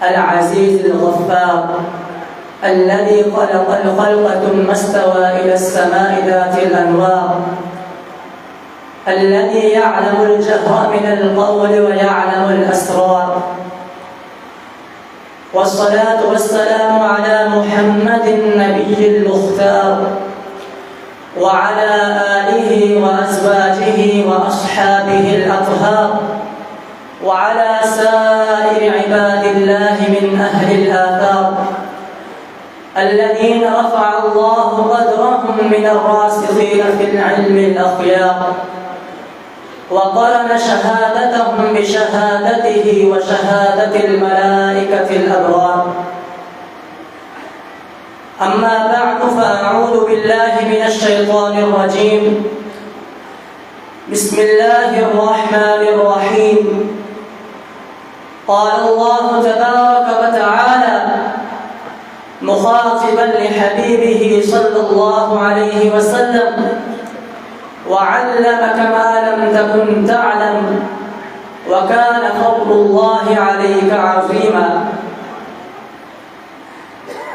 العزيز الغفار الذي خلق الخلق ثم استوى إلى السماء ذات الأنوار، الذي يعلم الجهر من القول ويعلم الأسرار. والصلاة والسلام على محمد النبي المختار وعلى آله وأزواجه وأصحابه الأطهار وعلى سائر عباد الله من أهل الآثار الذين رفع الله قدرهم من الراسخين في العلم الأخيار، وقرن شهادتهم بشهادته وشهادة الملائكة الأبرار. أما بعد، فأعوذ بالله من الشيطان الرجيم. بسم الله الرحمن الرحيم. قال الله تبارك وتعالى مخاطبا لحبيبه صلى الله عليه وسلم: وعلمك ما لم تكن تعلم وكان فضل الله عليك عظيما.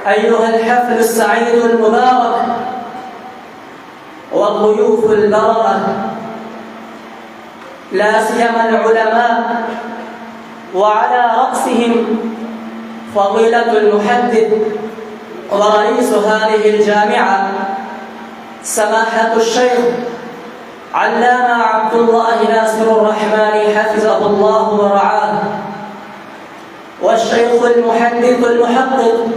أيها الحفل السعيد المبارك والضيوف البررة، لا سيما العلماء، وعلى رأسهم فضيلة المحدث ورئيس هذه الجامعة سماحة الشيخ علامة عبد الله ناصر الرحمن حفظه الله ورعاه، والشيخ المحدث المحقق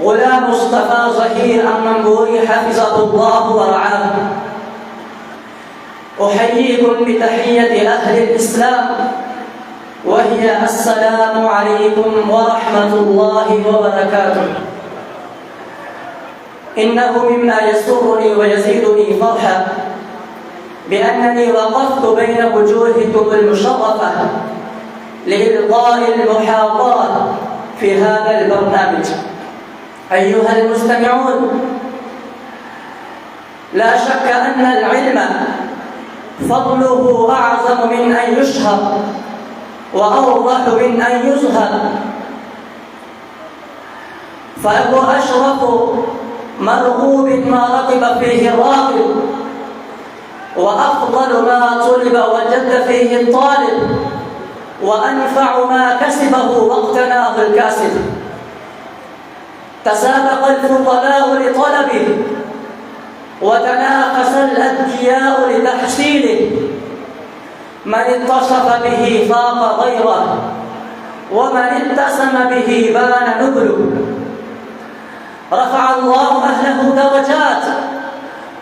غلام مصطفى ظهير المنبوري حفظه الله ورعاه. أحييكم بتحية أهل الإسلام، وهي السلام عليكم ورحمة الله وبركاته. إنه مما يسرني ويزيدني فرحا بأنني وقفت بين وجوهكم المشرفة لإلقاء المحاضرة في هذا البرنامج. أيها المستمعون، لا شك أن العلم فضله أعظم من أن يشهر وأوضح من أن يظهر، فهو أشرف مرغوب ما رغب فيه الراغب، وأفضل ما طلب وجد فيه الطالب، وأنفع ما كسبه واقتناه الكاسب. تسابق الفضلاء لطلبه وتنافس الأذكياء لتحصيله، من اتصف به فاق غيره، ومن اتسم به بان نبله. رفع الله أهله درجات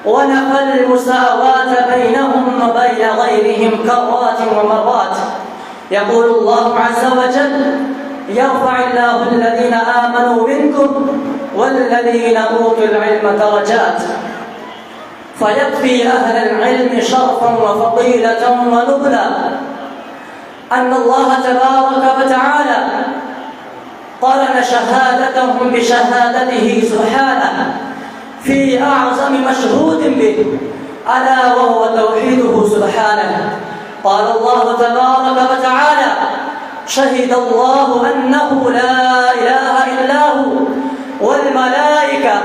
ونقل المساواة بينهم وبين غيرهم كرات ومرات. يقول الله عز وجل: يرفع الله الذين آمنوا منكم والذين أوتوا العلم درجات. فيكفي أهل العلم شرفا وفضيلة ونبلا أن الله تبارك وتعالى قرن شهادتهم بشهادته سبحانه في أعظم مشهود به، ألا وهو توحيده سبحانه. قال الله تبارك وتعالى: شهد الله أنه لا إله إلا هو والملائكة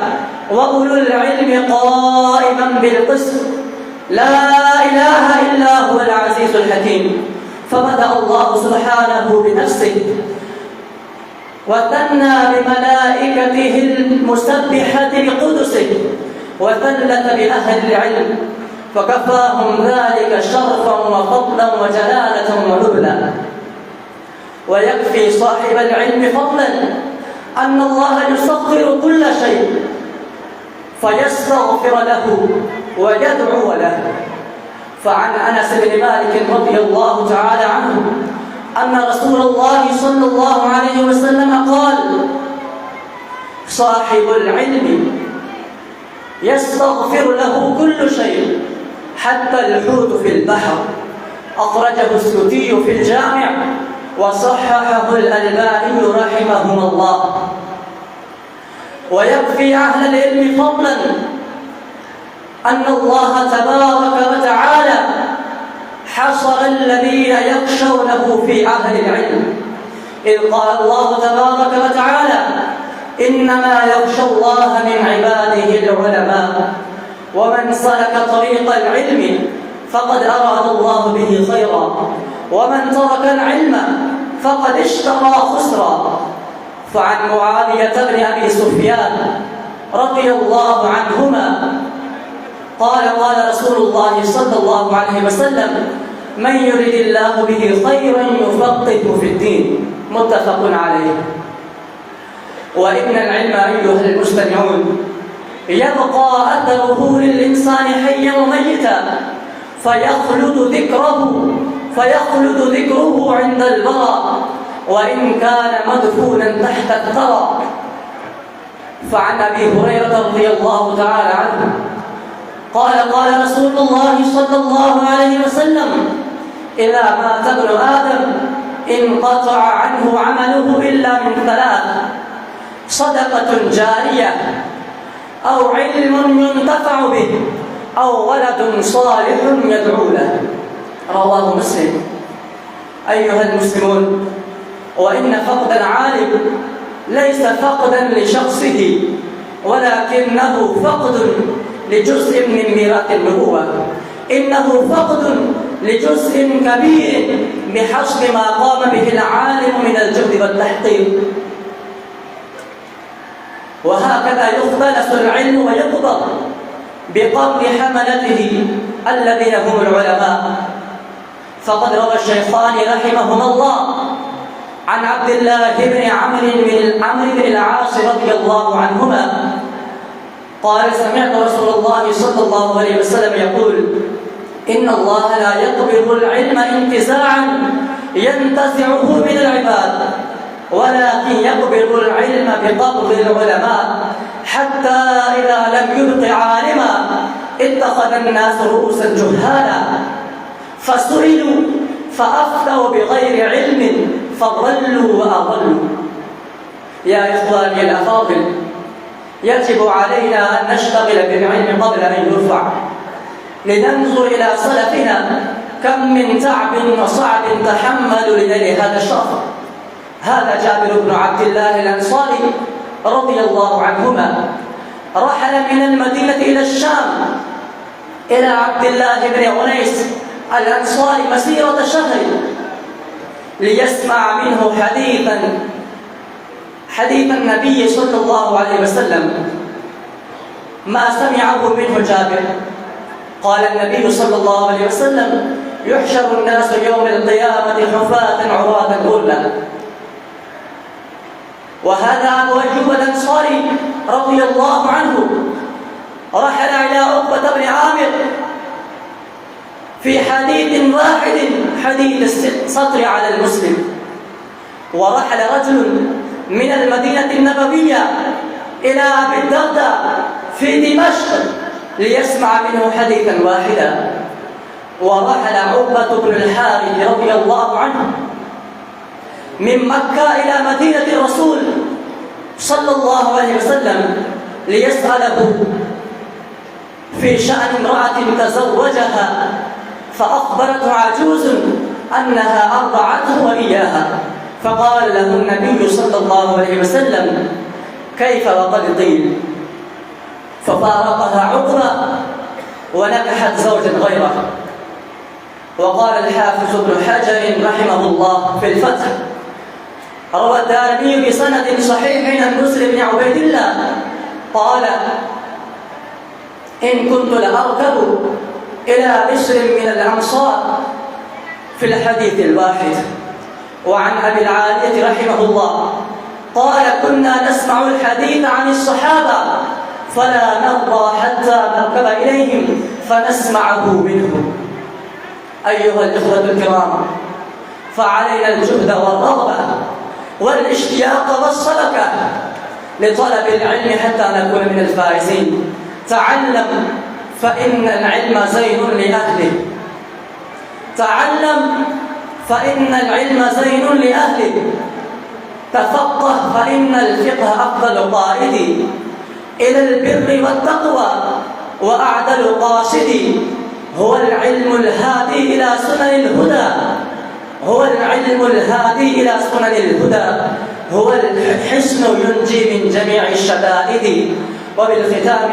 وأولو العلم قائما بالقسط لا إله إلا هو العزيز الحكيم. فبدأ الله سبحانه بنفسه وثنى بملائكته المسبحة بقدسه وثلث بأهل العلم، فكفاهم ذلك شرفا وفضلا وجلالة ونبلا. ويكفي صاحب العلم فضلا أن الله يسخر كل شيء فيستغفر له ويدعو له. فعن أنس بن مالك رضي الله تعالى عنه أن رسول الله صلى الله عليه وسلم قال: صاحب العلم يستغفر له كل شيء حتى الحوت في البحر. أخرجه السوتي في الجامع وصححه الألباني رحمهما الله. ويكفي أهل العلم فضلا أن الله تبارك وتعالى حصر الذين يخشونه في أهل العلم، إذ قال الله تبارك وتعالى: إنما يخشى الله من عباده العلماء، ومن سلك طريق العلم فقد أراد الله به خيرا، ومن ترك العلم فقد اشترى خسرا. فعن معاوية بن أبي سفيان رضي الله عنهما قال: قال رسول الله صلى الله عليه وسلم: من يرد الله به خيرا يفقهه في الدين. متفق عليه. وإن العلم أيها المستمعون يبقى أثره للإنسان حيا وميتا، فيخلد ذكره عند البراء، وإن كان مدفونا تحت الثرى. فعن أبي هريرة رضي الله تعالى عنه قال: قال رسول الله صلى الله عليه وسلم: إذا مات ابن آدم انقطع عنه عمله إلا من ثلاث: صدقة جارية، أو علم ينتفع به، أو ولد صالح يدعو له. رواه مسلم. أيها المسلمون، وإن فقد العالم ليس فقدا لشخصه، ولكنه فقد لجزء من ميراث النبوة، إنه فقد لجزء كبير بحسب ما قام به العالم من الجهد والتحقيق. وهكذا يختلس العلم ويقبض بقبض حملته الذين هم العلماء. فقد روى الشيخان رحمهما الله عن عبد الله بن عمرو بن العاص رضي الله عنهما قال: سمعت رسول الله صلى الله عليه وسلم يقول: إن الله لا يقبض العلم انتزاعا ينتزعه من العباد، ولكن يقبض العلم بقبض العلماء، حتى إذا لم يبق عالما اتخذ الناس رؤوسا جهالا، فسئلوا فأفتوا بغير علم فضلوا وأضلوا. يا إخواني الأفاضل، يجب علينا أن نشتغل بالعلم قبل أن يرفع، لننظر إلى سلفنا كم من تعب وصعب تحملوا لنيل هذا الشرف. هذا جابر بن عبد الله الأنصاري رضي الله عنهما رحل من المدينة إلى الشام إلى عبد الله بن عنيس الأنصاري مسيرة شهر ليسمع منه حديث النبي صلى الله عليه وسلم. ما سمعه منه جابر قال النبي صلى الله عليه وسلم: يحشر الناس يوم القيامة حفاة عراة غرلا. وهذا أبو أيوب الأنصاري رضي الله عنه رحل إلى عقبة بن عامر في حديث واحد، حديث السطر على المسلم. ورحل رجل من المدينة النبوية إلى أبي الدرداء في دمشق ليسمع منه حديثا واحدا. ورحل عقبة بن الحارث رضي الله عنه من مكة إلى مدينة الرسول صلى الله عليه وسلم ليسأله في شأن امرأة تزوجها، فأخبرته عجوز أنها أرضعته وإياها، فقال له النبي صلى الله عليه وسلم: كيف وقد قيل؟ ففارقها عقبة ونكحت زوجا غيره. وقال الحافظ ابن حجر رحمه الله في الفتح: روى الدارمي بسند صحيح عن مسلم بن عبيد الله قال: إن كنت لأركب إلى بشر من الأنصار في الحديث الواحد. وعن أبي العالية رحمه الله قال: كنا نسمع الحديث عن الصحابة فلا نرضى حتى نركب إليهم فنسمعه منهم. أيها الإخوة الكرام، فعلينا الجهد والرغبة والاشتياق والصدقة لطلب العلم حتى نكون من الفائزين. تعلم فإن العلم زين لأهله، تعلم فإن العلم زين لأهله، تفقه فإن الفقه أفضل قائد إلى البر والتقوى، وأعدل قاصد هو العلم الهادي إلى سنن الهدى، هو العلم الهادي إلى سنن الهدى، هو الحصن ينجي من جميع الشدائد. وبالختام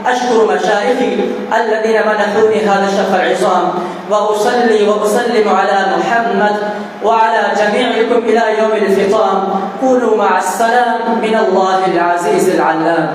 أشكر مشايخي الذين منحوني هذا الشرف العظام، وأصلي وأسلم على محمد وعلى جميعكم إلى يوم الفطام. كونوا مع السلام من الله العزيز العلام.